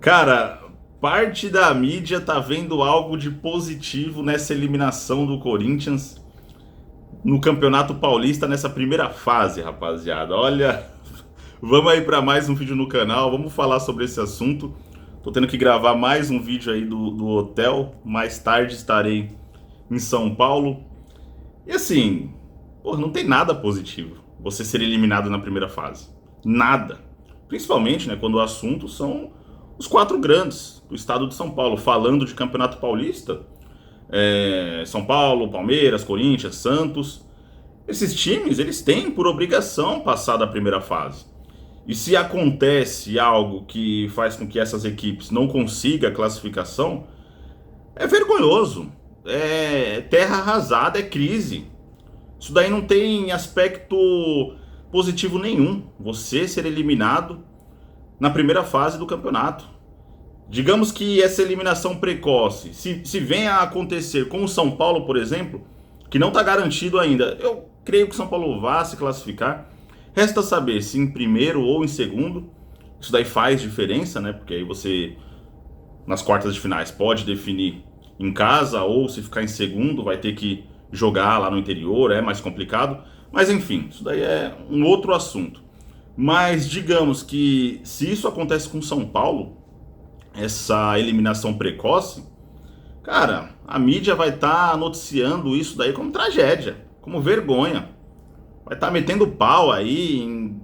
Cara, parte da mídia tá vendo algo de positivo nessa eliminação do Corinthians no Campeonato Paulista nessa primeira fase, rapaziada. Olha, vamos aí para mais um vídeo no canal, vamos falar sobre esse assunto. Tô tendo que gravar mais um vídeo aí do hotel, mais tarde estarei em São Paulo. E assim, pô, não tem nada positivo você ser eliminado na primeira fase. Nada. Principalmente, né, quando o assunto são os quatro grandes do estado de São Paulo. Falando de Campeonato Paulista, São Paulo, Palmeiras, Corinthians, Santos. Esses times, eles têm por obrigação passar da primeira fase. E se acontece algo que faz com que essas equipes não consigam a classificação, é vergonhoso. É terra arrasada, é crise. Isso daí não tem aspecto positivo nenhum. Você ser eliminado na primeira fase do campeonato. Digamos que essa eliminação precoce, se vem a acontecer com o São Paulo, por exemplo, que não está garantido ainda, eu creio que o São Paulo vá se classificar. Resta saber se em primeiro ou em segundo. Isso daí faz diferença, né? Porque aí você, nas quartas de finais, pode definir em casa, ou se ficar em segundo, vai ter que jogar lá no interior, é mais complicado. Mas enfim, isso daí é um outro assunto. Mas digamos que se isso acontece com São Paulo, essa eliminação precoce, cara, a mídia vai estar noticiando isso daí como tragédia, como vergonha. Vai estar metendo pau aí em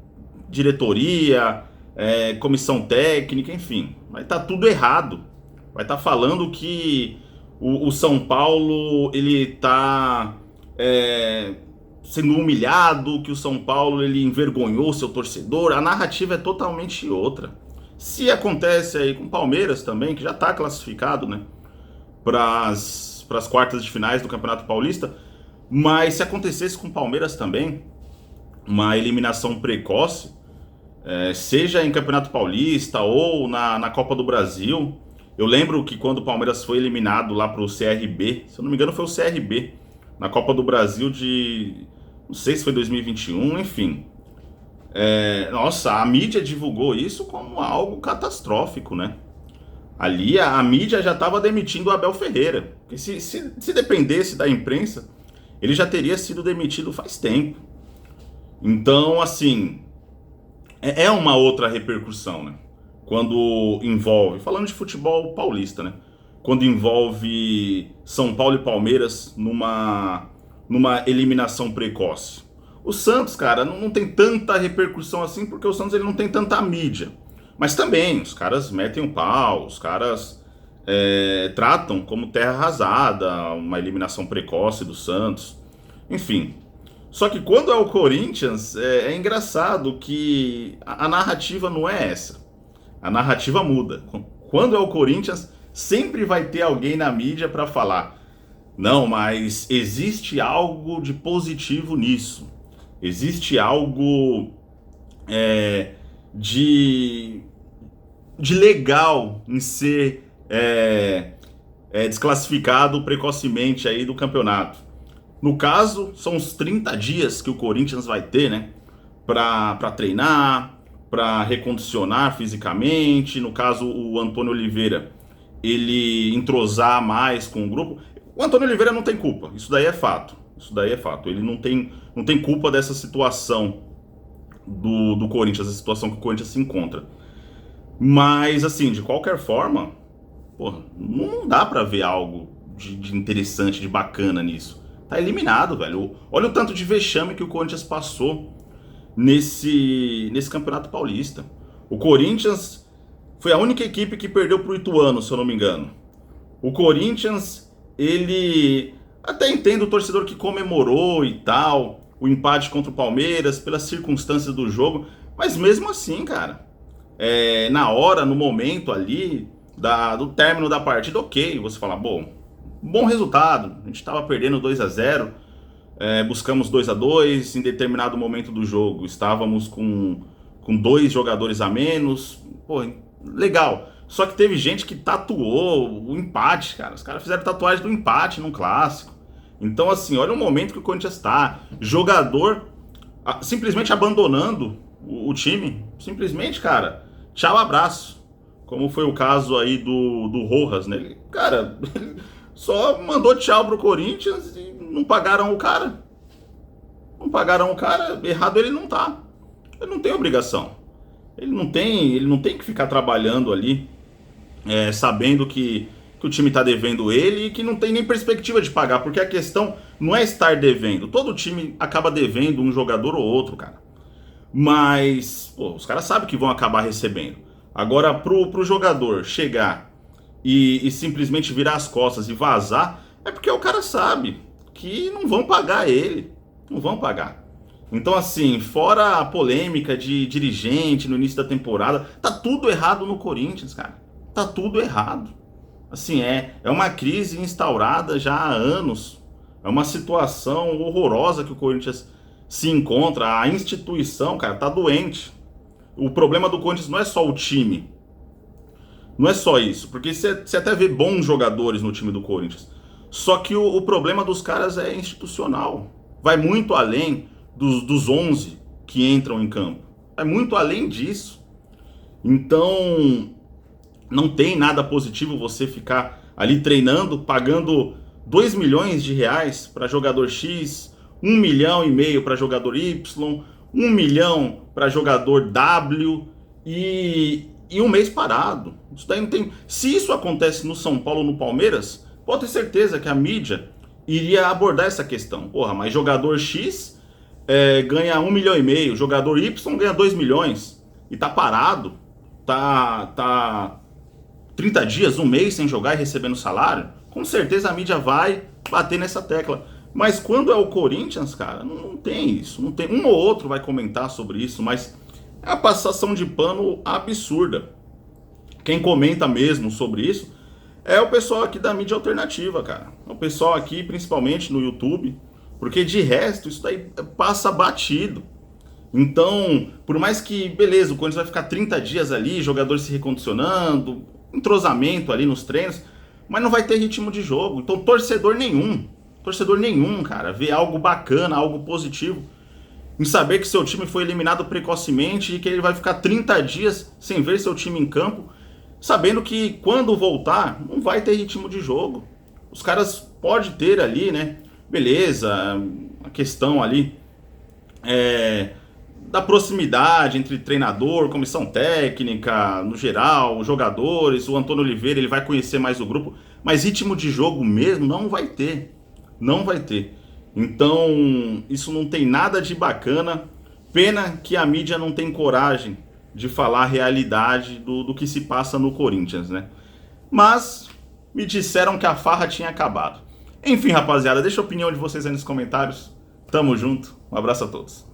diretoria, comissão técnica, enfim. Vai estar tudo errado. Vai estar falando que o São Paulo ele está sendo humilhado, que o São Paulo ele envergonhou seu torcedor. A narrativa é totalmente outra. Se acontece aí com o Palmeiras também, que já está classificado, né, para as quartas de finais do Campeonato Paulista, mas se acontecesse com o Palmeiras também, uma eliminação precoce, seja em Campeonato Paulista ou na Copa do Brasil. Eu lembro que quando o Palmeiras foi eliminado lá para o CRB, se eu não me engano foi o CRB, na Copa do Brasil de, não sei se foi 2021, enfim. Nossa, a mídia divulgou isso como algo catastrófico, né? Ali a mídia já estava demitindo o Abel Ferreira. Porque se dependesse da imprensa, ele já teria sido demitido faz tempo. Então, assim, é uma outra repercussão, né? Quando envolve, falando de futebol paulista, né? Quando envolve São Paulo e Palmeiras numa eliminação precoce. O Santos, cara, não tem tanta repercussão assim, porque o Santos ele não tem tanta mídia. Mas também, os caras metem o pau, os caras tratam como terra arrasada, uma eliminação precoce do Santos. Enfim. Só que quando é o Corinthians, é engraçado que a narrativa não é essa. A narrativa muda. Quando é o Corinthians, sempre vai ter alguém na mídia para falar: não, mas existe algo de positivo nisso. Existe algo de legal em ser desclassificado precocemente aí do campeonato. No caso, são os 30 dias que o Corinthians vai ter, né, para treinar, para recondicionar fisicamente. No caso, o Antônio Oliveira, ele entrosar mais com o grupo. O Antônio Oliveira não tem culpa, isso daí é fato. Isso daí é fato. Ele não tem culpa dessa situação do Corinthians, a situação que o Corinthians se encontra. Mas, assim, de qualquer forma, porra, não dá pra ver algo de interessante, de bacana nisso. Tá eliminado, velho. Olha o tanto de vexame que o Corinthians passou nesse Campeonato Paulista. O Corinthians foi a única equipe que perdeu pro Ituano, se eu não me engano. O Corinthians, ele... Até entendo o torcedor que comemorou e tal, o empate contra o Palmeiras, pelas circunstâncias do jogo, mas mesmo assim, cara, na hora, no momento ali, do término da partida, ok, você fala, bom resultado, a gente estava perdendo 2-0, buscamos 2-2, em determinado momento do jogo, estávamos com 2 jogadores a menos, legal. Só que teve gente que tatuou o empate, cara. Os caras fizeram tatuagem do empate num clássico. Então, assim, olha o momento que o Corinthians tá. Jogador simplesmente abandonando o time. Simplesmente, cara, tchau, abraço. como foi o caso aí do Rojas, né? Ele só mandou tchau pro Corinthians e não pagaram o cara. Não pagaram o cara, errado ele não tá. Ele não tem obrigação. Ele não tem que ficar trabalhando ali, sabendo que o time tá devendo ele e que não tem nem perspectiva de pagar, porque a questão não é estar devendo. Todo time acaba devendo um jogador ou outro, cara. Mas, pô, os caras sabem que vão acabar recebendo. Agora, pro jogador chegar e simplesmente virar as costas e vazar, é porque o cara sabe que não vão pagar ele. Não vão pagar. Então, assim, fora a polêmica de dirigente no início da temporada, tá tudo errado no Corinthians, cara. Tá tudo errado. Assim, é uma crise instaurada já há anos. É uma situação horrorosa que o Corinthians se encontra. A instituição, cara, tá doente. O problema do Corinthians não é só o time. Não é só isso. Porque você até vê bons jogadores no time do Corinthians. Só que o problema dos caras é institucional. Vai muito além dos 11 que entram em campo. Vai muito além disso. Então, não tem nada positivo você ficar ali treinando, pagando 2 milhões de reais para jogador X, 1,5 milhão para jogador Y, 1 milhão para jogador W e um mês parado. Isso daí não tem... Se isso acontece no São Paulo ou no Palmeiras, pode ter certeza que a mídia iria abordar essa questão. Porra, mas jogador X ganha 1,5 milhão, jogador Y ganha 2 milhões e tá parado, tá 30 dias, um mês sem jogar e recebendo salário. Com certeza a mídia vai bater nessa tecla. Mas quando é o Corinthians, cara, não tem isso. Não tem. Um ou outro vai comentar sobre isso, mas é uma passação de pano absurda. Quem comenta mesmo sobre isso é o pessoal aqui da mídia alternativa, cara. O pessoal aqui, principalmente no YouTube, porque de resto isso daí passa batido. Então, por mais que, beleza, o Corinthians vai ficar 30 dias ali, jogadores se recondicionando, entrosamento ali nos treinos, mas não vai ter ritmo de jogo. Então, torcedor nenhum, cara, vê algo bacana, algo positivo em saber que seu time foi eliminado precocemente e que ele vai ficar 30 dias sem ver seu time em campo, sabendo que quando voltar, não vai ter ritmo de jogo. Os caras podem ter ali, né, beleza, a questão ali da proximidade entre treinador, comissão técnica, no geral, os jogadores, o Antônio Oliveira, ele vai conhecer mais o grupo, mas ritmo de jogo mesmo não vai ter. Não vai ter. Então, isso não tem nada de bacana. Pena que a mídia não tem coragem de falar a realidade do que se passa no Corinthians, né? Mas me disseram que a farra tinha acabado. Enfim, rapaziada, deixa a opinião de vocês aí nos comentários. Tamo junto. Um abraço a todos.